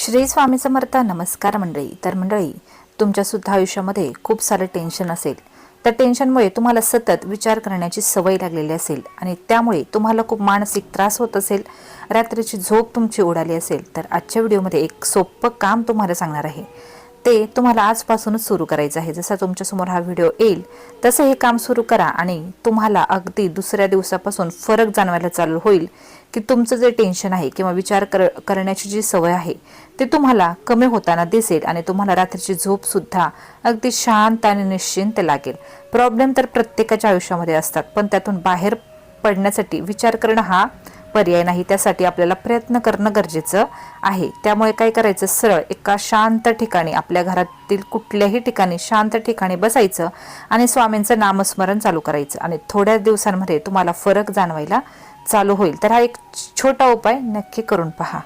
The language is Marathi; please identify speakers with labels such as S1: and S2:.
S1: श्री स्वामी समर्थ. नमस्कार मंडळी. तर मंडळी, तुमच्या सुद्धा आयुष्यामध्ये खूप सारे टेन्शन असेल. त्या टेन्शनमुळे तुम्हाला सतत विचार करण्याची सवय लागलेली असेल आणि त्यामुळे तुम्हाला खूप मानसिक त्रास होत असेल, रात्रीची झोप तुमची उडाली असेल. तर आजच्या व्हिडिओमध्ये एक सोपं काम तुम्हाला सांगणार आहे. ते तुम्हाला आजपासूनच सुरू करायचं आहे. जसा तुमच्यासमोर हा व्हिडिओ येईल तसं हे काम सुरू करा आणि तुम्हाला अगदी दुसऱ्या दिवसापासून फरक जाणवायला चालू होईल की तुमचं जे टेन्शन आहे किंवा विचार करण्याची जी सवय आहे ते तुम्हाला कमी होताना दिसेल आणि तुम्हाला रात्रीची झोप सुद्धा अगदी शांत आणि निश्चिंत लागेल. प्रॉब्लेम तर प्रत्येकाच्या आयुष्यामध्ये असतात, पण त्यातून बाहेर पडण्यासाठी विचार करणं हा पर्याय नाही. त्यासाठी आपल्याला प्रयत्न करणं गरजेचं आहे. त्यामुळे काय करायचं, सरळ एका शांत ठिकाणी, आपल्या घरातील कुठल्याही ठिकाणी शांत ठिकाणी बसायचं आणि स्वामींचं नामस्मरण चालू करायचं आणि थोड्या दिवसांमध्ये तुम्हाला फरक जाणवायला चालू होईल. तर हा एक छोटा उपाय नक्की करून पहा.